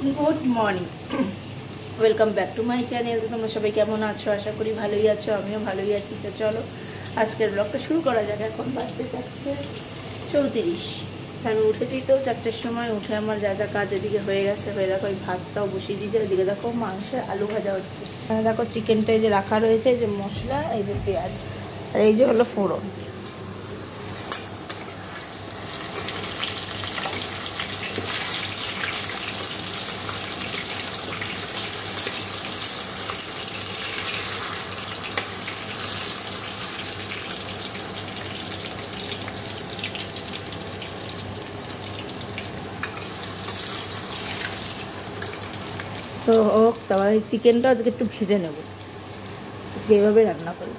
Good morning, welcome back to my channel. তোমরা সবাই কেমন আছো? আশা করি ভালোই আছো, আমিও ভালোই আছি। তো চলো আজকের ব্লগটা শুরু করা যাক। এখন বাজতে 4:34। আমি উঠেছি তো 4টের সময়। উঠে আমার যা যা কাজ এদিকে হয়ে গেছে, হয়ে দেখো ওই ভাতটাও বসিয়ে দিয়েছে। এদিকে দেখো মাংসের আলু ভাজা হচ্ছে। দেখো চিকেনটা এই যে রাখা রয়েছে, এই যে মশলা, এই যে পেঁয়াজ, আর এই যে হলো ফোড়ন। তো হোক, তারপর এই চিকেনটা আজকে একটু ভেজে নেব। আজকে এইভাবে রান্না করব।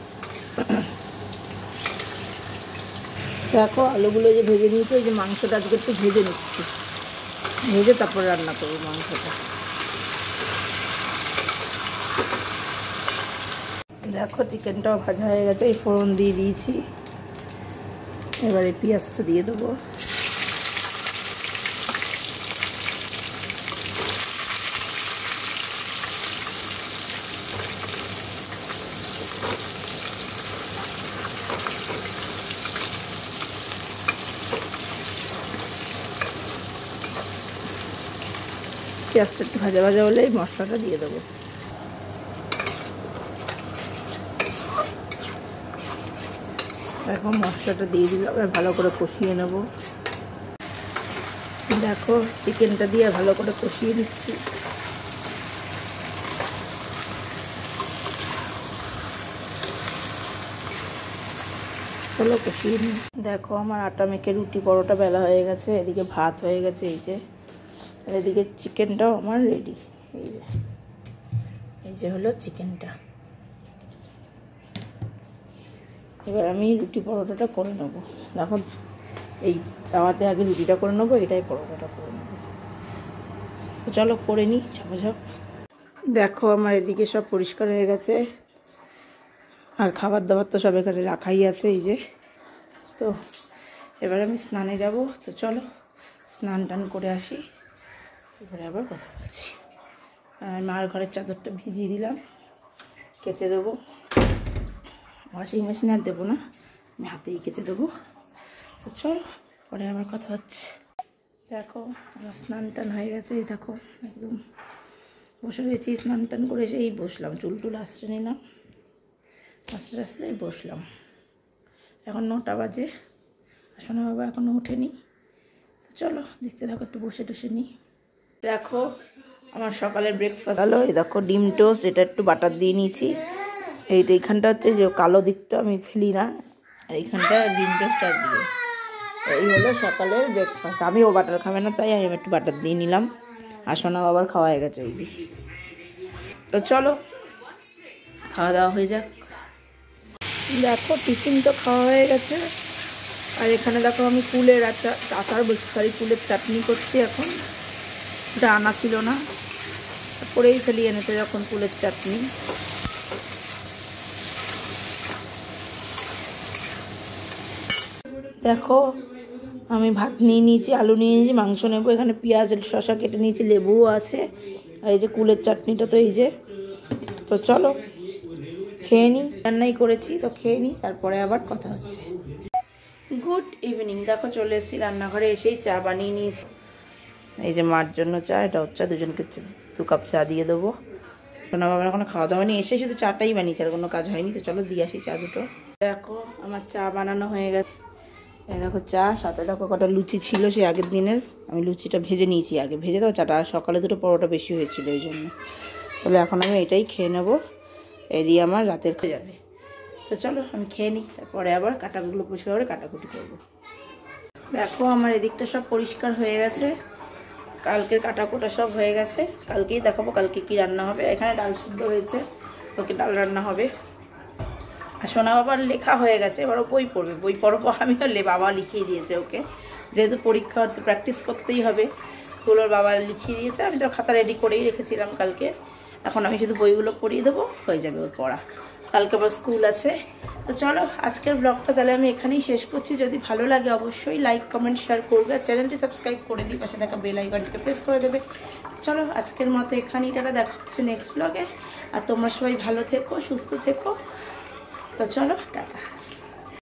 দেখো আলুগুলো যে ভেজে নিয়েছি, ওই যে মাংসটা আজকে একটু ভেজে নিচ্ছি, ভেজে তারপর রান্না করবো মাংসটা। দেখো চিকেনটাও ভাজা হয়ে গেছে, এই ফোড়ন দিয়ে দিয়েছি। এবারে পেঁয়াজটা দিয়ে দেবো। পেঁয়াজটা একটু ভাজা ভাজা হলেই মশলাটা দিয়ে দেবো। এখন মশলাটা দিয়ে দিলাম, ভালো করে কষিয়ে নেব। দেখো চিকেনটা দিয়ে ভালো করে কষিয়ে নিচ্ছি। চলো কষিয়ে নিই। দেখো আমার আটা মেখে রুটি পরোটা বেলা হয়ে গেছে, এদিকে ভাত হয়ে গেছে এই যে, আর এদিকে চিকেনটাও আমার রেডি। এই যে হলো চিকেনটা। এবার আমি রুটি পরোটাটা করে নেবো। দেখো এই তাওয়াতে আগে রুটিটা করে নেবো, এটাই পরোটাটা করে নেবো। তো চলো করে নিই ঝাপাঝাপ। দেখো আমার এদিকে সব পরিষ্কার হয়ে গেছে, আর খাবার দাবার তো সব এখানে রাখাই আছে এই যে। তো এবার আমি স্নানে যাব। তো চলো স্নান টান করে আসি, এবারে আবার কথা বলছি। মার ঘরের চাদরটা ভিজিয়ে দিলাম, কেচে দেবো। ওয়াশিং মেশিনে আর দেবো না, আমি হাতেই কেচে দেবো। তো চলো পরে আবার কথা হচ্ছে। দেখো আমার স্নান টান হয়ে গেছে, দেখো একদম বসে রয়েছি। স্নান টান করে এসেই বসলাম, চুল টুল আশ্রে নিলাম, আসলেই বসলাম। এখন 9টা বাজে, আসলে বাবা এখনও ওঠেনি। তো চলো দেখতে থাকো, একটু বসে টসে নিই। দেখো আমার সকালের ব্রেকফাস্ট হলো, এই দেখো ডিম টোস্ট, এটা একটু বাটার দিয়ে নিয়েছি। এইখানটা হচ্ছে যে কালো দিকটা আমি ফেলি না, আর এইখানটা ডিম টোস্ট আর দিয়ে। এই হলো সকালের ব্রেকফাস্ট। আমিও বাটার খাবে না, তাই আমি একটু বাটার দিয়ে নিলাম। আর সোনা বাবার খাওয়া হয়ে গেছে ওই যে। তো চলো খাওয়া দাওয়া হয়ে যাক। দেখো টিফিন তো খাওয়া হয়ে গেছে, আর এখানে দেখো আমি কুলের কুলের চাটনি করছি। এখন এটা আনা ছিল না, করেই ফেলি এনেছে যখন কুলের চাটনি। দেখো আমি ভাত নিয়ে নিয়েছি, আলু নিয়ে নিয়েছি, মাংস নেবো। এখানে পেঁয়াজ শসা কেটে নিয়েছি, লেবুও আছে, আর এই যে কুলের চাটনিটা তো এই যে। তো চলো খেয়ে নিই, রান্নাই করেছি তো খেয়ে নিই, তারপরে আবার কথা হচ্ছে। Good evening. দেখো চলে এসেছি রান্নাঘরে, এসেই চা বানিয়ে নিয়েছি। এই যে মার জন্য চা, এটা হচ্ছে দুজনকে 2 কাপ চা দিয়ে দেবো। সোনা বাবার এখনো খাওয়া দাওয়া নিয়ে এসে শুধু চাটাই বানিয়েছে, আর কোনো কাজ হয়নি। তো চলো দিয়ে আসি চা দুটো। দেখো আমার চা বানানো হয়ে গেছে। এই দেখো চা, সাথে দেখো কটা লুচি ছিল সে আগের দিনের, আমি লুচিটা ভেজে নিয়েছি আগে, ভেজে দাও চাটা। আর সকালে দুটো পরোটা বেশি হয়েছিল এই জন্য। তাহলে এখন আমি এটাই খেয়ে নেবো, এই দিয়ে আমার রাতের খেয়ে যাবে। তো চলো আমি খেয়ে নিই, তারপরে আবার কাটাগুলো পরিষ্কার করে কাটাকুটি করবো। দেখো আমার এদিকটা সব পরিষ্কার হয়ে গেছে, কালকের কাটাকুটা সব হয়ে গেছে। কালকেই দেখাবো কালকে কি রান্না হবে। এখানে ডাল সিদ্ধ হয়েছে, ওকে ডাল রান্না হবে। আর সোনা বাবার লেখা হয়ে গেছে, এবার ও বই পড়বে। বই পড়ার পর আমিও বাবা লিখিয়ে দিয়েছে ওকে, যেহেতু পরীক্ষা তো প্র্যাকটিস করতেই হবে। ওগুলোর বাবা লিখিয়ে দিয়েছে, আমি তো খাতা রেডি করেই রেখেছিলাম কালকে। এখন আমি শুধু বইগুলো পড়িয়ে দেবো, হয়ে যাবে ওর পড়া। কালকে আবার স্কুল আছে। তো চলো আজকের ব্লগটা তাহলে আমি এখানেই শেষ করছি। যদি ভালো লাগে অবশ্যই লাইক কমেন্ট শেয়ার করবে, আর চ্যানেলটি সাবস্ক্রাইব করে দিই, পাশে থাকা বেল আইকনটিকে প্রেস করে দেবে। চলো আজকের মতো এখানেই, টাটা, দেখা হচ্ছে নেক্সট ব্লগে। আর তোমরা সবাই ভালো থেকো, সুস্থ থেকো। তো চলো টাটা।